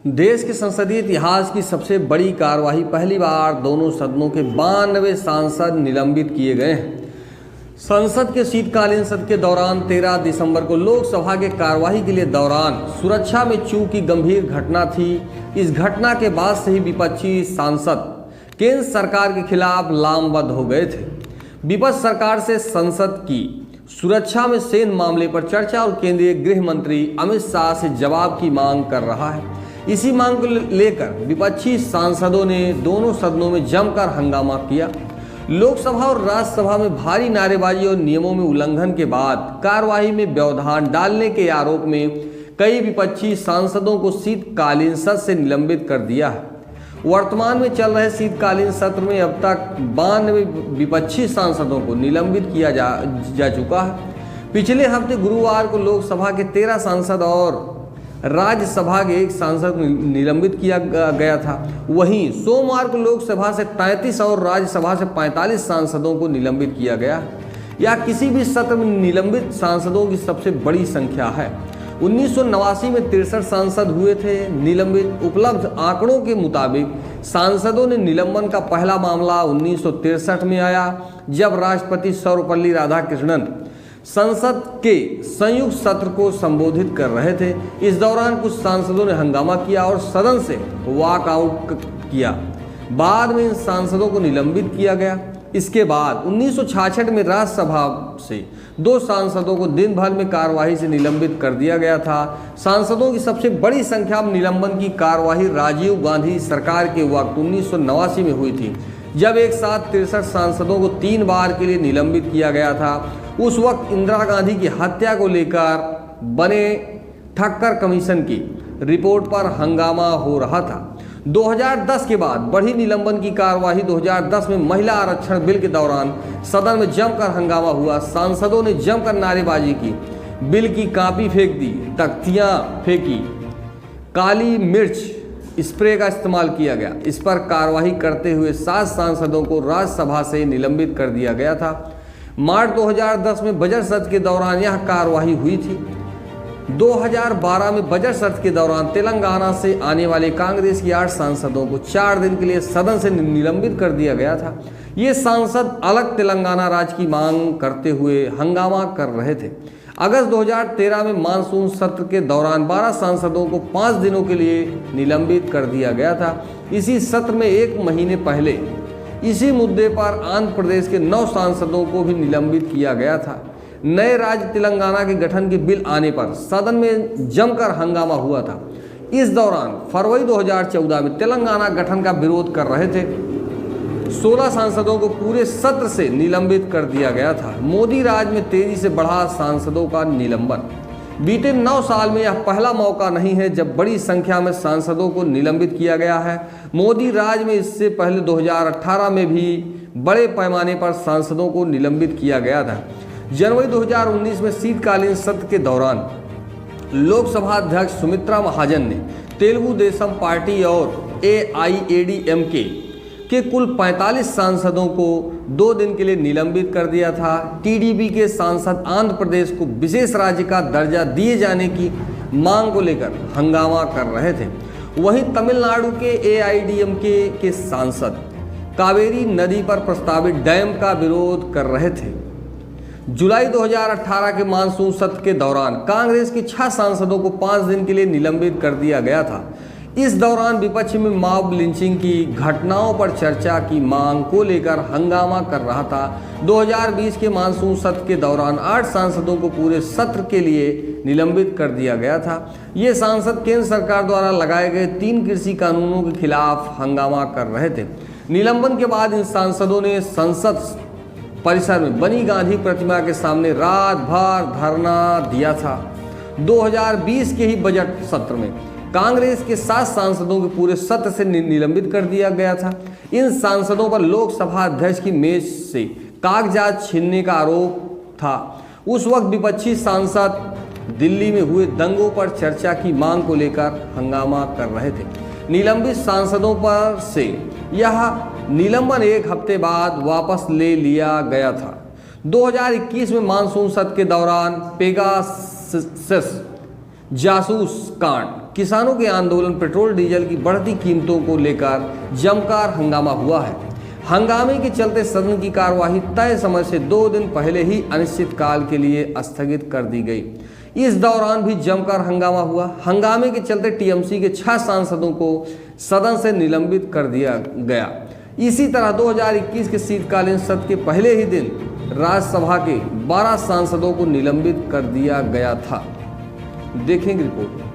देश के संसदीय इतिहास की सबसे बड़ी कार्यवाही, पहली बार दोनों सदनों के 92 सांसद निलंबित किए गए हैं। संसद के शीतकालीन सत्र के दौरान 13 दिसंबर को लोकसभा के कार्यवाही के लिए दौरान सुरक्षा में चूक की गंभीर घटना थी। इस घटना के बाद से ही विपक्षी सांसद केंद्र सरकार के खिलाफ लामबंद हो गए थे। विपक्ष सरकार से संसद की सुरक्षा में सेन मामले पर चर्चा और केंद्रीय गृह मंत्री अमित शाह से जवाब की मांग कर रहा है। इसी मांग को लेकर विपक्षी सांसदों ने दोनों सदनों में जमकर हंगामा किया। लोकसभा और राज्यसभा में भारी नारेबाजी और नियमों में उल्लंघन के बाद कार्यवाही में व्यवधान डालने के आरोप में कई विपक्षी सांसदों को शीतकालीन सत्र से निलंबित कर दिया है। वर्तमान में चल रहे शीतकालीन सत्र में अब तक 92 विपक्षी सांसदों को निलंबित किया जा चुका है। पिछले हफ्ते गुरुवार को लोकसभा के 13 सांसद और राज्यसभा के 1 सांसद को निलंबित किया गया था। वहीं सोमवार को लोकसभा से 33 और राज्यसभा से 45 सांसदों को निलंबित किया गया। यह किसी भी सत्र में निलंबित सांसदों की सबसे बड़ी संख्या है। 1989 में 63 सांसद हुए थे निलंबित। उपलब्ध आंकड़ों के मुताबिक सांसदों ने निलंबन का पहला मामला 1963 में आया, जब राष्ट्रपति सर्वपल्ली राधाकृष्णन संसद के संयुक्त सत्र को संबोधित कर रहे थे। इस दौरान कुछ सांसदों ने हंगामा किया और सदन से वॉकआउट किया। बाद में इन सांसदों को निलंबित किया गया। इसके बाद 1966 में राज्यसभा से 2 सांसदों को दिन भर में कार्यवाही से निलंबित कर दिया गया था। सांसदों की सबसे बड़ी संख्या में निलंबन की कार्यवाही राजीव गांधी सरकार के वक्त 1989 में हुई थी, जब एक साथ 63 सांसदों को 3 बार के लिए निलंबित किया गया था। उस वक्त इंदिरा गांधी की हत्या को लेकर बने ठक्कर कमीशन की रिपोर्ट पर हंगामा हो रहा था। 2010 के बाद बढ़ी निलंबन की कार्यवाही। 2010 में महिला आरक्षण बिल के दौरान सदन में जमकर हंगामा हुआ। सांसदों ने जमकर नारेबाजी की, बिल की कॉपी फेंक दी, तख्तियां फेंकी, काली मिर्च स्प्रे का इस्तेमाल किया गया। इस पर कार्रवाई करते हुए 7 सांसदों को राज्यसभा से निलंबित कर दिया गया था। मार्च 2010 में बजट सत्र के दौरान यह कार्रवाई हुई थी। 2012 में बजट सत्र के दौरान तेलंगाना से आने वाले कांग्रेस की 8 सांसदों को 4 दिन के लिए सदन से निलंबित कर दिया गया था। ये सांसद अलग तेलंगाना राज्य की मांग करते हुए हंगामा कर रहे थे। अगस्त 2013 में मानसून सत्र के दौरान 12 सांसदों को 5 दिनों के लिए निलंबित कर दिया गया था। इसी सत्र में 1 महीने पहले इसी मुद्दे पर आंध्र प्रदेश के 9 सांसदों को भी निलंबित किया गया था। नए राज्य तेलंगाना के गठन के बिल आने पर सदन में जमकर हंगामा हुआ था। इस दौरान फरवरी 2014 में तेलंगाना गठन का विरोध कर रहे थे 16 सांसदों को पूरे सत्र से निलंबित कर दिया गया था। मोदी राज में तेजी से बढ़ा सांसदों का निलंबन। बीते 9 साल में यह पहला मौका नहीं है जब बड़ी संख्या में सांसदों को निलंबित किया गया है। मोदी राज में इससे पहले 2018 में भी बड़े पैमाने पर सांसदों को निलंबित किया गया था। जनवरी 2019 में शीतकालीन सत्र के दौरान लोकसभा अध्यक्ष सुमित्रा महाजन ने तेलुगु देशम पार्टी और AIADMK के कुल 45 सांसदों को 2 दिन के लिए निलंबित कर दिया था। TDP के सांसद आंध्र प्रदेश को विशेष राज्य का दर्जा दिए जाने की मांग को लेकर हंगामा कर रहे थे। वहीं तमिलनाडु के AIADMK के सांसद कावेरी नदी पर प्रस्तावित डैम का विरोध कर रहे थे। जुलाई 2018 के मानसून सत्र के दौरान कांग्रेस के 6 सांसदों को 5 दिन के लिए निलंबित कर दिया गया था। इस दौरान विपक्ष में मॉब लिंचिंग की घटनाओं पर चर्चा की मांग को लेकर हंगामा कर रहा था। 2020 के मानसून सत्र के दौरान 8 सांसदों को पूरे सत्र के लिए निलंबित कर दिया गया था। ये सांसद केंद्र सरकार द्वारा लगाए गए 3 कृषि कानूनों के खिलाफ हंगामा कर रहे थे। निलंबन के बाद इन सांसदों ने संसद परिसर में बनी गांधी प्रतिमा के सामने रात भर धरना दिया था। 2020 के ही बजट सत्र में कांग्रेस के 7 सांसदों को पूरे सत्र से निलंबित कर दिया गया था। इन सांसदों पर लोकसभा अध्यक्ष की मेज से कागजात छीनने का आरोप था। उस वक्त विपक्षी सांसद दिल्ली में हुए दंगों पर चर्चा की मांग को लेकर हंगामा कर रहे थे। निलंबित सांसदों पर से यह निलंबन 1 हफ्ते बाद वापस ले लिया गया था। 2021 में मानसून सत्र के दौरान पेगासस जासूस कांड किसानों के आंदोलन, पेट्रोल डीजल की बढ़ती कीमतों को लेकर जमकर हंगामा हुआ है। हंगामे के चलते सदन की कार्यवाही तय समय से 2 दिन पहले ही अनिश्चितकाल के लिए स्थगित कर दी गई। इस दौरान भी जमकर हंगामा हुआ। हंगामे के चलते टीएमसी के 6 सांसदों को सदन से निलंबित कर दिया गया। इसी तरह 2021 के शीतकालीन सत्र के पहले ही दिन राज्यसभा के 12 सांसदों को निलंबित कर दिया गया था। देखेंगे रिपोर्ट।